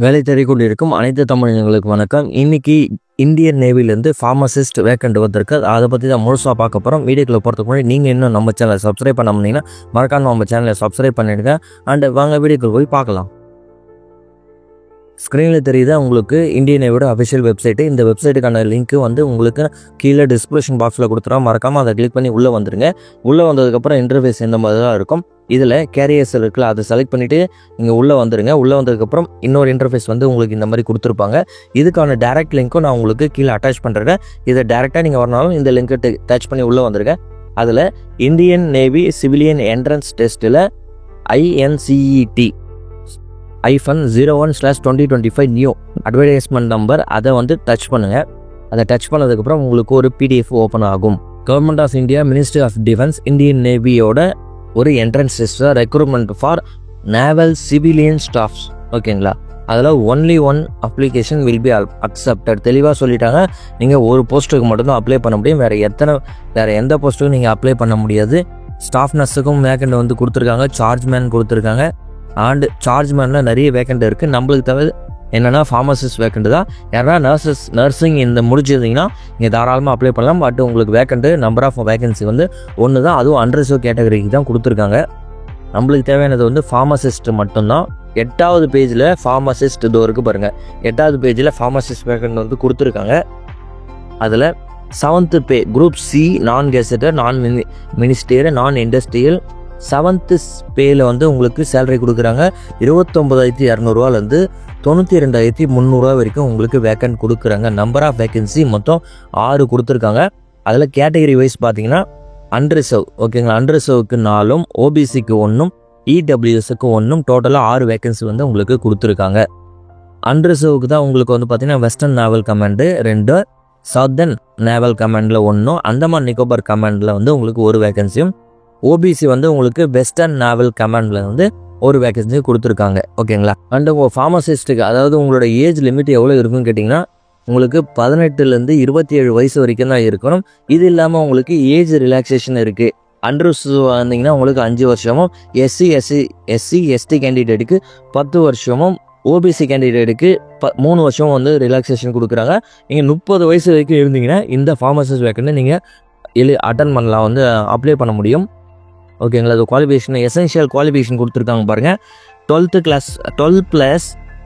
வேலை தேடிக் கொண்டிருக்கும் அனைத்து தமிழர்களுக்கு வணக்கம். இன்னைக்கு இந்தியன் நேவிலேருந்து ஃபார்மசிஸ்ட் வேக்கண்ட் வந்திருக்கு. அதை பற்றி தான் முழுசாக பார்க்க போகிறோம். வீடியோக்குள்ள போகிறதுக்கு முன்னாடி நீங்கள் இன்னும் நம்ம சேனலை சப்ஸ்கிரைப் பண்ண முடியுங்கன்னா மறக்காம நம்ம சேனலை சப்ஸ்கிரைப் பண்ணிடுங்க. அண்ட் வாங்க வீடியோக்குள்ள போய் பார்க்கலாம். ஸ்க்ரீனில் தெரியுது உங்களுக்கு இந்தியன் நேவியோட அஃபிஷியல் வெப்சைட்டு. இந்த வெப்சைட்டுக்கான லிங்க்கு உங்களுக்கு கீழே டிஸ்கிரிப்ஷன் பாக்ஸில் கொடுத்துறோம். மறக்காமல் அதை கிளிக் பண்ணி உள்ளே வந்துடுங்க. உள்ளே வந்ததுக்கப்புறம் இன்டர்ஃபேஸ் இந்த மாதிரி தான் இருக்கும். இதில் கேரியர்ஸ் இருக்குல்ல, அதை செலக்ட் பண்ணிவிட்டு நீங்கள் உள்ளே வந்துடுங்க. உள்ளே வந்ததுக்கப்புறம் இன்னொரு இன்டர்ஃபேஸ் உங்களுக்கு இந்த மாதிரி கொடுத்துருப்பாங்க. இதுக்கான டேரக்ட் லிங்க்கும் நான் உங்களுக்கு கீழே அட்டாச் பண்ணுறேன். இதை டேரெக்டாக நீங்கள் வரனாலும் இந்த லிங்க்கை டச் பண்ணி உள்ளே வந்துடுங்க. அதில் இந்தியன் நேவி சிவிலியன் என்ட்ரன்ஸ் டெஸ்ட்டில் INCET -01/2025 நியூ அட்வர்டைஸ்மெண்ட் நம்பர் அதை டச் பண்ணுங்கள். அதை டச் பண்ணதுக்கப்புறம் உங்களுக்கு ஒரு PDF ஓப்பன் ஆகும். Government of India, ministry of defence, Indian நேவியோட ஒரு entrance test recruitment for naval civilian staffs. ஓகேங்களா, அதில் only one application will be accepted. தெளிவாக சொல்லிட்டாங்க. நீங்கள் ஒரு போஸ்ட்டுக்கு மட்டும்தான் அப்ளை பண்ண முடியும். வேறு எந்த போஸ்ட்டுக்கும் நீங்கள் அப்ளை பண்ண முடியாது. ஸ்டாஃப் நர்ஸுக்கும் வேக்கண்ட் கொடுத்துருக்காங்க. சார்ஜ்மேன் கொடுத்துருக்காங்க. அண்டு சார்ஜ்மேனில் நிறைய வேக்கண்ட் இருக்குது. நம்மளுக்கு தவிர என்னென்னா ஃபார்மசிஸ்ட் வேக்கண்ட் தான். யாரா நர்சிங் இந்த முடிச்சிருந்தீங்கன்னா நீங்கள் தாராளமாக அப்ளை பண்ணலாம். பட் உங்களுக்கு வேக்கண்ட்டு நம்பர் ஆஃப் வேகன்சி ஒன்று தான். அதுவும் அன்ரிசர்வ் கேட்டகரிக்கு தான் கொடுத்துருக்காங்க. நம்மளுக்கு தேவையானது ஃபார்மசிஸ்ட் மட்டும்தான். 8வது பேஜில் ஃபார்மசிஸ்ட் இதோ இருக்குது பாருங்கள். 8வது பேஜில் ஃபார்மசிஸ்ட் வேக்கண்ட் கொடுத்துருக்காங்க. அதில் 7th பே குரூப் C நான் கெசட்டட், நான் மினிஸ்டரியல், நான் இண்டஸ்ட்ரியல் 7th பேயில் உங்களுக்கு சேலரி கொடுக்குறாங்க. 29,200 92,300 வரைக்கும் உங்களுக்கு வேக்கண்ட் கொடுக்குறாங்க. நம்பர் ஆஃப் வேக்கன்சி மொத்தம் 6 கொடுத்துருக்காங்க. அதில் கேட்டகரி வைஸ் பார்த்தீங்கன்னா அன்ரிசர்வ், ஓகேங்களா, அன்ரிசர்வுக்கு 4, OBCக்கு 1, EWSக்கு 1, டோட்டலாக 6 வேக்கன்சி உங்களுக்கு கொடுத்துருக்காங்க. அன்ரிசர்வுக்கு தான் உங்களுக்கு பார்த்தீங்கன்னா western naval command 2, southern naval கமாண்டில் 1, அந்தமான் நிக்கோபார் கமாண்டில் உங்களுக்கு ஒரு வேக்கன்சியும், OBC உங்களுக்கு வெஸ்டர்ன் நேவல் கமாண்டில் ஒரு வேக்கன்சி கொடுத்துருக்காங்க. ஓகேங்களா, அண்ட் உங்கள் ஃபார்மசிஸ்ட்டுக்கு அதாவது உங்களோட ஏஜ் லிமிட் எவ்வளோ இருக்குன்னு கேட்டிங்கன்னா உங்களுக்கு 18 to 27 வயசு வரைக்கும் தான் இருக்கணும். இது இல்லாமல் உங்களுக்கு ஏஜ் ரிலாக்ஸேஷன் இருக்குது. அன்ரிசர்வ் வந்தீங்கன்னா உங்களுக்கு 5 வருஷமும், SC/ST கேண்டிடேட்டுக்கு 10 வருஷமும், OBC கேண்டிடேட்டுக்கு 3 வருஷம் ரிலாக்ஸேஷன் கொடுக்குறாங்க. நீங்கள் 30 வயசு வரைக்கும் இருந்தீங்கன்னா இந்த ஃபார்மசிஸ்ட் வேக்கண்ட் நீங்கள் அட்டன் பண்ணலாம், அப்ளை பண்ண முடியும். ஓகேங்களா, அது குவாலிஃபிகேஷன் எசென்ஷியல் குவாலிஃபிகேஷன் கொடுத்துருக்காங்க பாருங்கள். 12+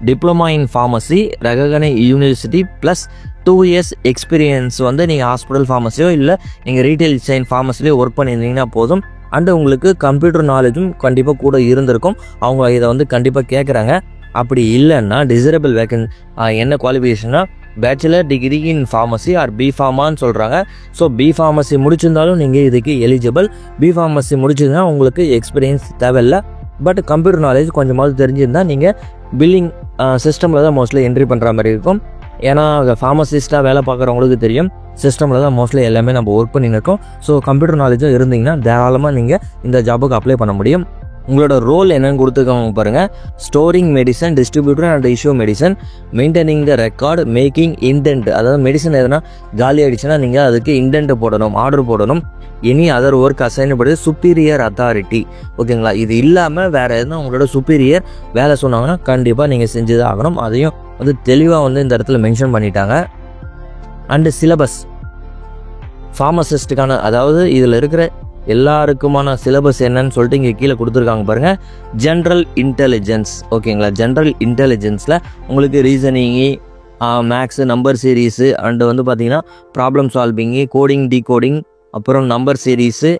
diploma in pharmacy recognised university plus 2 years experience நீங்கள் ஹாஸ்பிட்டல் ஃபார்மசியோ இல்லை நீங்கள் ரீட்டைல் செயின் ஃபார்மசிலையோ ஒர்க் பண்ணியிருந்தீங்கன்னா போதும். அண்டு உங்களுக்கு கம்ப்யூட்டர் நாலேஜும் கண்டிப்பாக கூட இருந்திருக்கும். அவங்க இதை கண்டிப்பாக கேட்குறாங்க. அப்படி இல்லைன்னா டிசரபிள் வேக்கன்ட் என்ன குவாலிஃபிகேஷன்னா bachelor degree in pharmacy or B.Pharmaன்னு சொல்கிறாங்க. ஸோ B.Pharmacy முடிச்சிருந்தாலும் நீங்கள் இதுக்கு எலிஜிபிள். B.Pharmacy முடிச்சிருந்தா உங்களுக்கு எக்ஸ்பீரியன்ஸ் தேவையில்லை. பட் கம்ப்யூட்டர் நாலேஜ் கொஞ்சமாவது தெரிஞ்சிருந்தால் நீங்கள் பில்லிங் சிஸ்டமில் தான் மோஸ்ட்லி என்ட்ரி பண்ணுற மாதிரி இருக்கும். ஏன்னா ஃபார்மசிஸ்ட்டாக வேலை பார்க்குறவங்களுக்கு தெரியும், சிஸ்டமில் தான் மோஸ்ட்லி எல்லாமே நம்ம ஒர்க் பண்ணியிருக்கோம். ஸோ கம்ப்யூட்டர் நாலேஜும் இருந்தீங்கன்னா தாராளமாக நீங்கள் இந்த ஜாபுக்கு அப்ளை பண்ண முடியும். உங்களோட ரோல் என்னன்னு கொடுத்துருக்காங்க பாருங்கள். Storing medicine, distributor and issue medicine, maintaining the record, making indent, அதாவது மெடிசன் எதனா காலி ஆகிடுச்சுன்னா நீங்கள் அதுக்கு இன்டென்ட் போடணும், ஆர்டர் போடணும். எனி அதர் ஒர்க் அசைனபடி சுப்பீரியர் அத்தாரிட்டி. ஓகேங்களா, இது இல்லாமல் வேறு எதுனா உங்களோட சுப்பீரியர் வேலை சொன்னாங்கன்னா கண்டிப்பாக நீங்கள் செஞ்சு தான் ஆகணும். அதையும் தெளிவாக இந்த இடத்துல மென்ஷன் பண்ணிட்டாங்க. அண்டு சிலபஸ் ஃபார்மசிஸ்ட்டுக்கான, அதாவது இதில் இருக்கிற எல்லாருக்குமான சிலபஸ் என்னன்னு சொல்லிட்டு இங்கே கீழே கொடுத்துருக்காங்க பாருங்கள். General intelligence. ஓகேங்களா, ஜென்ரல் இன்டெலிஜென்ஸில் உங்களுக்கு reasoning, maths, number series, and பார்த்தீங்கன்னா ப்ராப்ளம் சால்விங்கு, கோடிங், டீகோடிங், அப்புறம் நம்பர் சீரீஸு,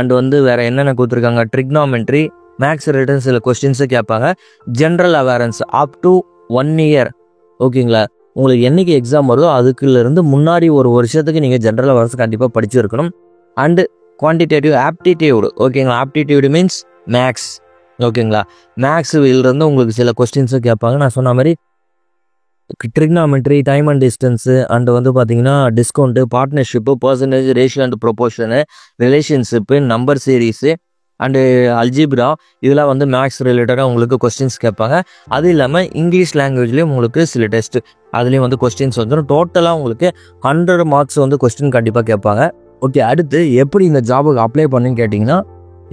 அண்டு வேறு என்னென்ன கொடுத்துருக்காங்க, ட்ரிக்னாமெட்ரி, மேக்ஸ் ரிலேட்டட் சில கொஸ்டின்ஸு கேட்பாங்க. General awareness up to 1 year. ஓகேங்களா, உங்களுக்கு என்றைக்கு எக்ஸாம் வருதோ அதுக்குலேருந்து முன்னாடி ஒரு வருஷத்துக்கு நீங்கள் ஜென்ரல் அவேர்னஸ் கண்டிப்பாக படிச்சிருக்கணும். And quantitative aptitude. ஓகேங்களா, ஆப்டிடியூடு மீன்ஸ் மேக்ஸ். ஓகேங்களா, மேக்ஸிலிருந்து உங்களுக்கு சில கொஸ்டின்ஸும் கேட்பாங்க. நான் சொன்ன மாதிரி trigonometry, time and distance, and பார்த்தீங்கன்னா discount, partnership, percentage, ratio and proportion, relationship, number series and algebra, இதெல்லாம் மேக்ஸ் ரிலேட்டடாக உங்களுக்கு கொஸ்டின்ஸ் கேட்பாங்க. அது இல்லாமல் இங்கிலீஷ் லாங்குவேஜ்லேயும் உங்களுக்கு சில டெஸ்ட்டு அதுலேயும் கொஸ்டின்ஸ் வந்துடும். டோட்டலாக உங்களுக்கு 100 marks கொஸ்டின் கண்டிப்பாக கேட்பாங்க. ஓகே, அடுத்து எப்படி இந்த ஜாபுக்கு அப்ளை பண்ணுன்னு கேட்டிங்கன்னா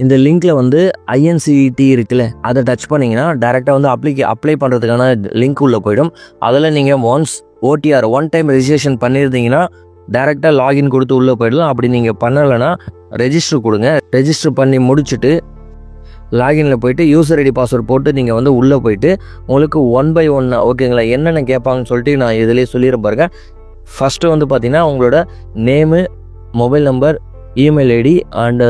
இந்த லிங்க்கில் வந்து ஐஎன்சிஇடி இருக்குல்ல, அதை டச் பண்ணிங்கன்னா டேரெக்டாக வந்து அப்ளை பண்ணுறதுக்கான லிங்க் உள்ளே போயிடும். அதில் நீங்கள் OTR ஒன் டைம் ரெஜிஸ்ட்ரேஷன் பண்ணியிருந்தீங்கன்னா டேரெக்டாக லாகின் கொடுத்து உள்ளே போயிடலாம். அப்படி நீங்கள் பண்ணலைன்னா ரெஜிஸ்டர் கொடுங்க. ரெஜிஸ்டர் பண்ணி முடிச்சுட்டு லாகினில் போய்ட்டு யூசர் ஐடி பாஸ்வேர்ட் போட்டு நீங்கள் வந்து உள்ளே போயிட்டு உங்களுக்கு 1 by 1 ஓகேங்களா என்னென்ன கேட்பாங்கன்னு சொல்லிட்டு நான் இதிலே சொல்லிடுறேன் பாருங்க. ஃபஸ்ட்டு வந்து பார்த்தீங்கன்னா உங்களோட name, mobile number, email ID and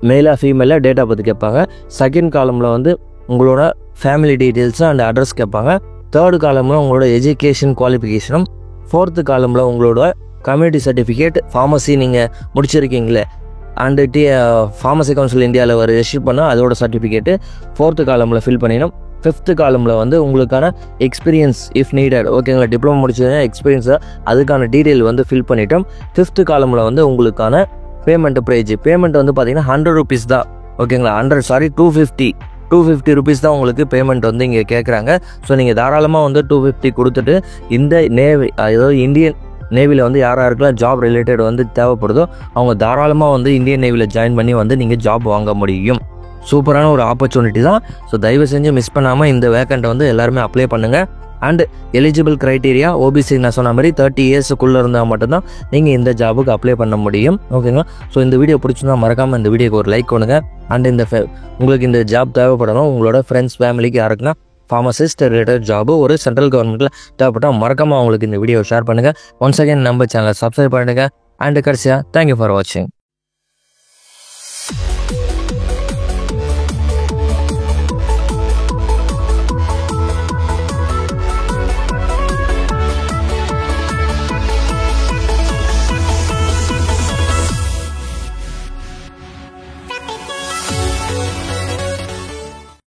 மேலாக ஃபீமேலாக டேட்டா பற்றி கேட்பாங்க. செகண்ட் காலமில் வந்து உங்களோட ஃபேமிலி டீட்டெயில்ஸு அண்ட் அட்ரஸ் கேட்பாங்க. தேர்டு காலமில் உங்களோட எஜுகேஷன் குவாலிஃபிகேஷனும், ஃபோர்த்து காலமில் உங்களோட கம்யூனிட்டி சர்டிஃபிகேட், ஃபார்மசி நீங்கள் முடிச்சிருக்கீங்களே அண்டு ஃபார்மசி கவுன்சில் இந்தியாவில் ஒரு ரெஜிஸ்டர் பண்ணால் அதோட சர்டிஃபிகேட்டு ஃபோர்த்து காலமில் ஃபில் பண்ணிடணும். ஃபிஃப்த்து காலமில் வந்து உங்களுக்கான எக்ஸ்பீரியன்ஸ் இஃப் நீடட் ஓகேங்களா, டிப்ளமோ முடிச்சதுன்னா எக்ஸ்பீரியன்ஸை அதுக்கான டீட்டெயில் வந்து ஃபில் பண்ணிட்டோம். ஃபிஃப்த்து காலமில் வந்து உங்களுக்கான பேமெண்ட் வந்து பார்த்தீங்கன்னா 100 rupees தான் ஓகேங்களா. 250 rupees தான் உங்களுக்கு பேமெண்ட் வந்து இங்கே கேட்குறாங்க. ஸோ நீங்கள் தாராளமாக வந்து 250 கொடுத்துட்டு இந்த நேவி, அதாவது இந்தியன் நேவியில் வந்து யாருக்கெல்லாம் ஜாப் ரிலேட்டட் வந்து தேவைப்படுதோ அவங்க தாராளமாக வந்து இந்தியன் நேவியில் ஜாயின் பண்ணி வந்து நீங்கள் ஜாப் வாங்க முடியும். சூப்பரான ஒரு ஆப்பர்ச்சுனிட்டி தான். ஸோ தயவு செஞ்சு மிஸ் பண்ணாமல் இந்த வேக்கண்ட்டை வந்து எல்லாருமே அப்ளை பண்ணுங்கள். அண்ட் எலிஜிபிள் க்ரைட்டீரியா ஓபிசி நான் சொன்ன மாதிரி 30 yearsக்குள்ளே இருந்தால் மட்டும்தான் நீங்கள் இந்த ஜாபுக்கு அப்ளை பண்ண முடியும் ஓகேங்களா. ஸோ இந்த வீடியோ பிடிச்சிருந்தா மறக்காமல் இந்த வீடியோக்கு ஒரு லைக் பண்ணுங்க. அண்ட் உங்களுக்கு இந்த ஜாப் தேவைப்படணும், உங்களோட ஃப்ரெண்ட்ஸ் ஃபேமிலிக்கு யாருக்குன்னா ஃபார்மசிஸ்ட் ரிலேட்டட் ஜாபு ஒரு சென்ட்ரல் கவர்மெண்ட்டில் தேவைப்பட்டால் மறக்காமல் அவங்களுக்கு இந்த வீடியோ ஷேர் பண்ணுங்கள். ஒன்ஸ் அகேன் நம்ம சேனலை சப்ஸ்கிரைப் பண்ணுங்கள். அண்ட் கடைசியாக தேங்க்யூ ஃபார் வாட்சிங்.